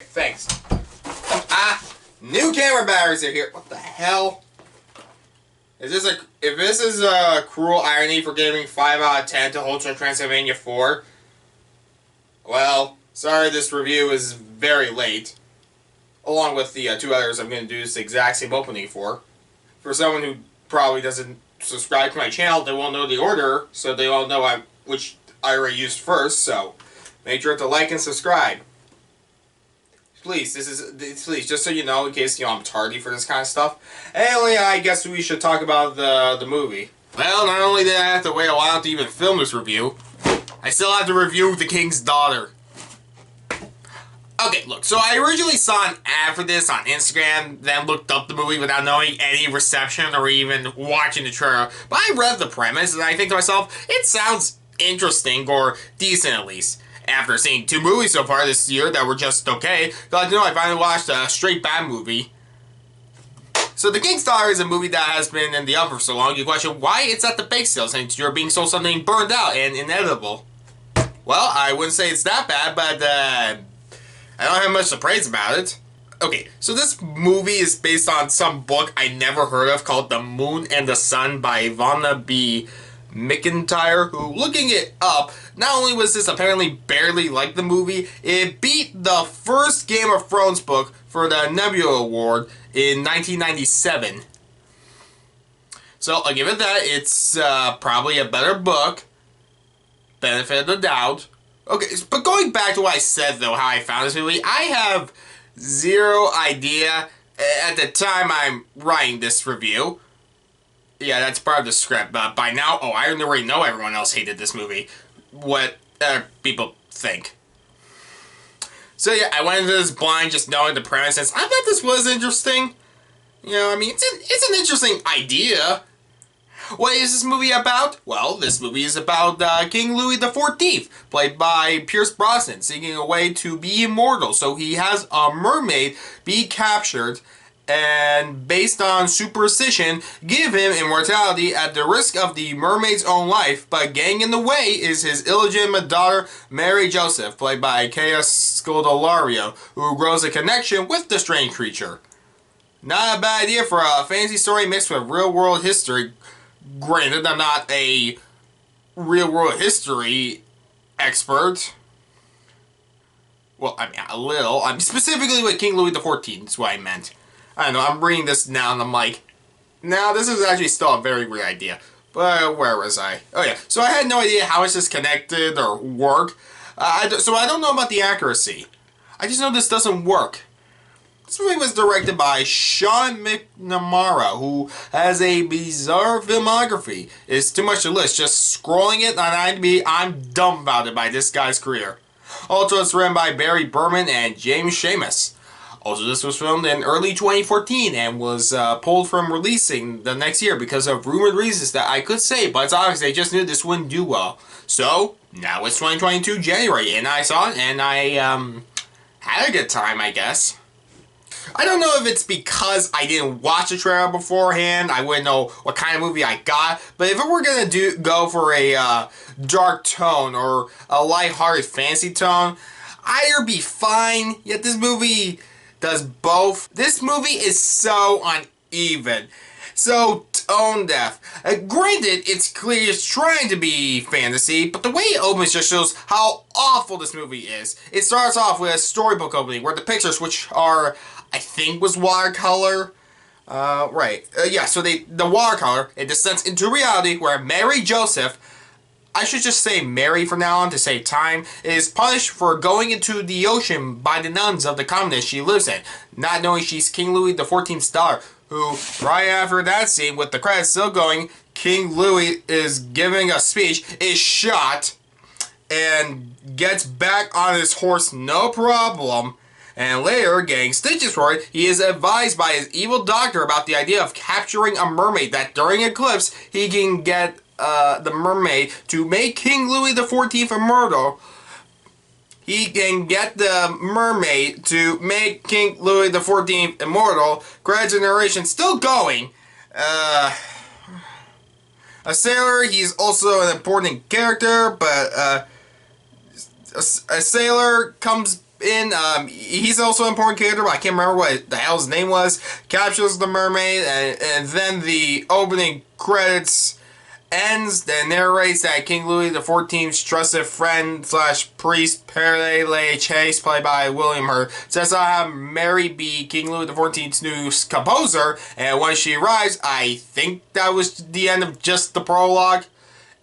Thanks. New camera batteries are here. What the hell? If this is a cruel irony for giving 5 out of 10 to Hotel Transylvania 4, well, sorry this review is very late. Along with the 2 others I'm going to do this exact same opening for. For someone who probably doesn't subscribe to my channel, they won't know the order, so they won't know which I already used first, so make sure to like and subscribe. Please, please, just so you know, in case I'm tardy for this kind of stuff. Anyway, I guess we should talk about the movie. Well, not only did I have to wait a while to even film this review, I still have to review The King's Daughter. Okay, look, so I originally saw an ad for this on Instagram, then looked up the movie without knowing any reception or even watching the trailer. But I read the premise and I think to myself, it sounds interesting, or decent at least. After seeing 2 movies so far this year that were just okay, I finally watched a straight bad movie. So The King's Daughter is a movie that has been in the oven for so long, you question why it's at the bake sale since you're being sold something burned out and inedible. Well, I wouldn't say it's that bad, but I don't have much to praise about it. Okay, so this movie is based on some book I never heard of called The Moon and the Sun by Ivana B. McIntyre, who, looking it up, not only was this apparently barely like the movie, it beat the first Game of Thrones book for the Nebula Award in 1997. So I'll give it that. It's probably a better book. Benefit of the doubt. Okay, but going back to what I said, though, how I found this movie, I have zero idea at the time I'm writing this review. Yeah, that's part of the script, but by now, I already know everyone else hated this movie. What people think. So yeah, I went into this blind just knowing the premise, and I thought this was interesting. I mean, it's an interesting idea. What is this movie about? Well, this movie is about King Louis XIV, played by Pierce Brosnan, seeking a way to be immortal. So he has a mermaid be captured and, based on superstition, give him immortality at the risk of the mermaid's own life, but getting in the way is his illegitimate daughter, Mary Joseph, played by Kea Scodelario, who grows a connection with the strange creature. Not a bad idea for a fantasy story mixed with real-world history. Granted, I'm not a real-world history expert. Well, I mean, a little. I'm specifically with King Louis XIV, is what I meant. I don't know, I'm reading this now and I'm like, nah, this is actually still a very weird idea. But where was I? Oh yeah, so I had no idea how it's just connected or work. So I don't know about the accuracy. I just know this doesn't work. This movie was directed by Sean McNamara, who has a bizarre filmography. It's too much to list. Just scrolling it on IMDb, I'm dumbfounded by this guy's career. Also, it's written by Barry Berman and James Schamus. Also, this was filmed in early 2014 and was pulled from releasing the next year because of rumored reasons that I could say, but it's obvious they just knew this wouldn't do well. So, now it's 2022 January, and I saw it, and I had a good time, I guess. I don't know if it's because I didn't watch the trailer beforehand, I wouldn't know what kind of movie I got, but if it were going to go for a dark tone or a lighthearted fantasy tone, I'd be fine, yet this movie does both. This movie is so uneven, so tone deaf. Granted, it's clear it's trying to be fantasy, but the way it opens just shows how awful this movie is. It starts off with a storybook opening where the pictures, which are, I think, was watercolor. Yeah, so the watercolor, it descends into reality where Mary Joseph, I should just say Mary from now on to save time, is punished for going into the ocean by the nuns of the convent she lives in, not knowing she's King Louis XIV's daughter, who, right after that scene, with the credits still going, King Louis is giving a speech, is shot, and gets back on his horse no problem, and later, getting stitches for it, he is advised by his evil doctor about the idea of capturing a mermaid, that during eclipse, he can get the mermaid to make King Louis XIV immortal. He can get the mermaid to make King Louis XIV immortal. Credits generation still going. A sailor, he's also an important character, but a sailor comes in. He's also an important character, but I can't remember what the hell his name was. Captures the mermaid, and then the opening credits ends, then narrates that King Louis XIV's trusted friend slash priest Pere Le Chase, played by William Hurt, says I have Mary be King Louis XIV's new composer, and when she arrives, I think that was the end of just the prologue.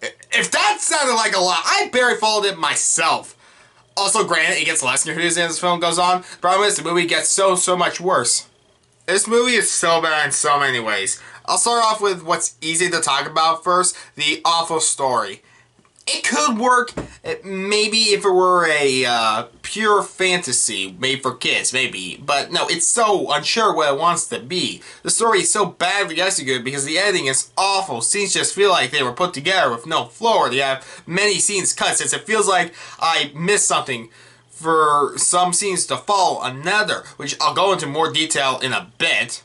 If that sounded like a lot, I barely followed it myself. Also, granted, it gets less confusing as the film goes on. The problem is the movie gets so much worse. This movie is so bad in so many ways. I'll start off with what's easy to talk about first, the awful story. It could work, maybe if it were a pure fantasy made for kids, maybe. But no, it's so unsure what it wants to be. The story is so badly executed because the editing is awful. Scenes just feel like they were put together with no flow, or they have many scenes cut, since it feels like I missed something for some scenes to follow another, which I'll go into more detail in a bit.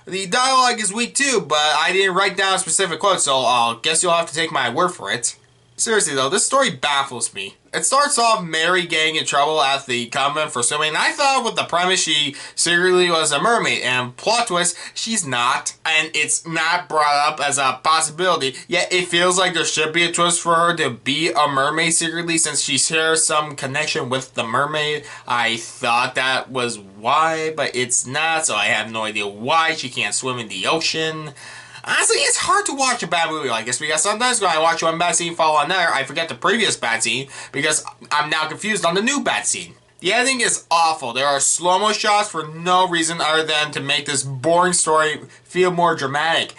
The dialogue is weak too, but I didn't write down a specific quote, so I'll guess you'll have to take my word for it. Seriously though, this story baffles me. It starts off Mary getting in trouble at the convent for swimming, and I thought with the premise she secretly was a mermaid, and plot twist, she's not. And it's not brought up as a possibility, yet it feels like there should be a twist for her to be a mermaid secretly since she shares some connection with the mermaid. I thought that was why, but it's not, so I have no idea why she can't swim in the ocean. Honestly, it's hard to watch a bad movie like this because sometimes when I watch one bad scene follow another, I forget the previous bad scene because I'm now confused on the new bad scene. The editing is awful. There are slow-mo shots for no reason other than to make this boring story feel more dramatic.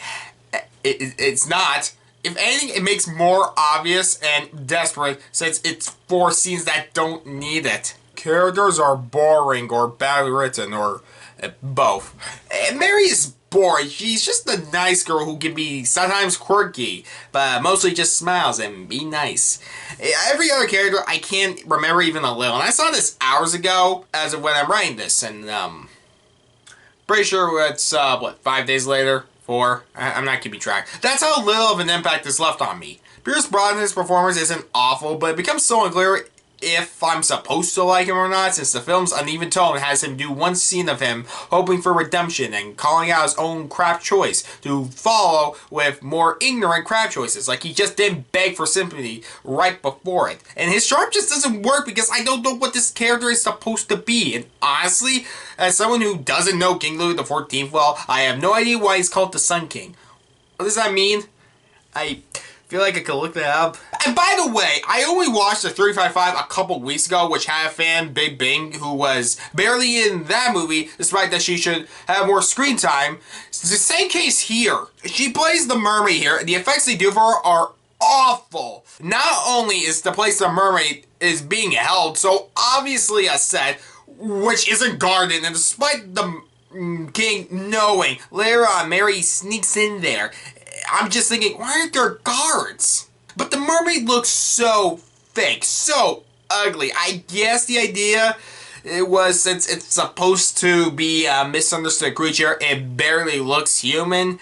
It's not. If anything, it makes more obvious and desperate since it's for scenes that don't need it. Characters are boring or badly written or both. Mary is boring. She's just a nice girl who can be sometimes quirky, but mostly just smiles and be nice. Every other character I can't remember even a little, and I saw this hours ago as of when I'm writing this, and pretty sure it's, 5 days later? 4? I'm not keeping track. That's how little of an impact this left on me. Pierce Brosnan's performance isn't awful, but it becomes so unclear if I'm supposed to like him or not, since the film's uneven tone has him do one scene of him hoping for redemption and calling out his own crap choice to follow with more ignorant crap choices, like he just didn't beg for sympathy right before it. And his charm just doesn't work because I don't know what this character is supposed to be, and honestly, as someone who doesn't know King Louis XIV well, I have no idea why he's called the Sun King. What does that mean? I feel like I could look that up. And by the way, I only watched the 355 a couple weeks ago, which had a fan, Big Bing, who was barely in that movie, despite that she should have more screen time. It's the same case here. She plays the mermaid here, and the effects they do for her are awful. Not only is the place the mermaid is being held so obviously a set, which isn't guarded, and despite the king knowing, later on Mary sneaks in there. I'm just thinking, why aren't there guards? But the mermaid looks so fake, so ugly. I guess the idea it was, since it's supposed to be a misunderstood creature, it barely looks human.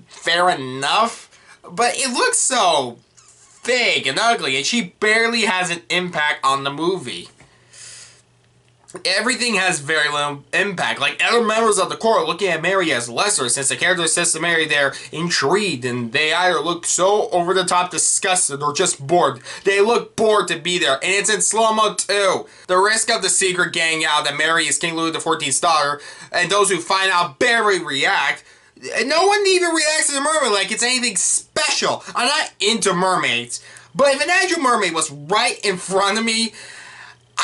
Fair enough. But it looks so fake and ugly, and she barely has an impact on the movie. Everything has very little impact. Like, other members of the court looking at Mary as lesser, since the character says to Mary they're intrigued, and they either look so over-the-top disgusted or just bored. They look bored to be there, and it's in slow-mo too. The risk of the secret getting out that Mary is King Louis XIV's daughter, and those who find out barely react. No one even reacts to the mermaid like it's anything special. I'm not into mermaids, but if an actual mermaid was right in front of me,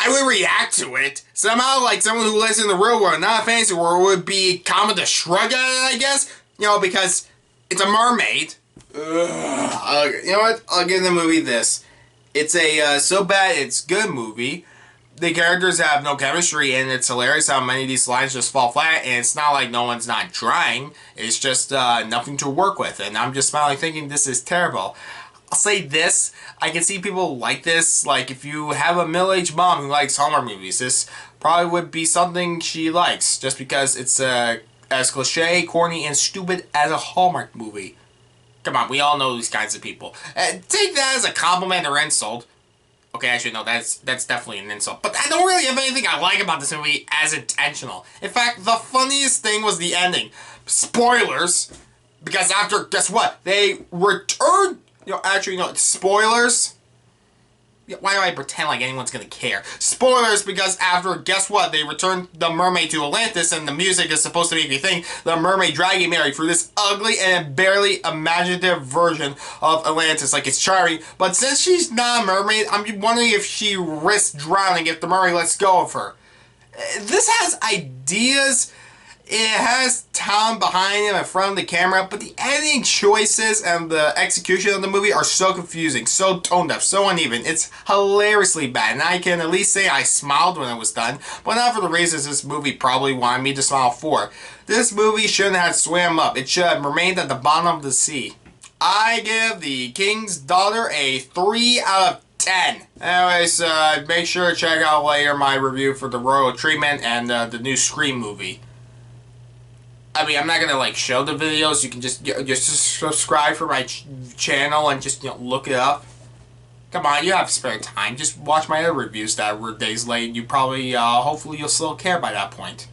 I would react to it. Somehow, like someone who lives in the real world, not a fantasy world, would be common to shrug at it, I guess. You know, because it's a mermaid. You know what? I'll give the movie this. It's a so bad it's good movie. The characters have no chemistry, and it's hilarious how many of these lines just fall flat, and it's not like no one's not trying. It's just nothing to work with, and I'm just smiling thinking this is terrible. I'll say this, I can see people like this, like if you have a middle-aged mom who likes Hallmark movies, this probably would be something she likes, just because it's as cliche, corny, and stupid as a Hallmark movie. Come on, we all know these kinds of people. Take that as a compliment or insult. Okay, actually, no, that's definitely an insult. But I don't really have anything I like about this movie as intentional. In fact, the funniest thing was the ending. Spoilers, because after, guess what? They returned, spoilers. Why do I pretend like anyone's gonna care? Spoilers, because after, guess what? They returned the mermaid to Atlantis, and the music is supposed to make you think the mermaid dragging Mary through this ugly and barely imaginative version of Atlantis. Like, it's charming, but since she's not a mermaid, I'm wondering if she risks drowning if the mermaid lets go of her. This has ideas. It has talent behind him in front of the camera, but the editing choices and the execution of the movie are so confusing, so tone deaf, so uneven. It's hilariously bad, and I can at least say I smiled when it was done, but not for the reasons this movie probably wanted me to smile for. This movie shouldn't have swam up. It should have remained at the bottom of the sea. I give The King's Daughter a 3 out of 10. Anyways, make sure to check out later my review for the Royal Treatment and the new Scream movie. I mean, I'm not gonna like show the videos. You can just subscribe for my channel and just look it up. Come on, you have spare time. Just watch my other reviews that were days late. You probably, hopefully, you'll still care by that point.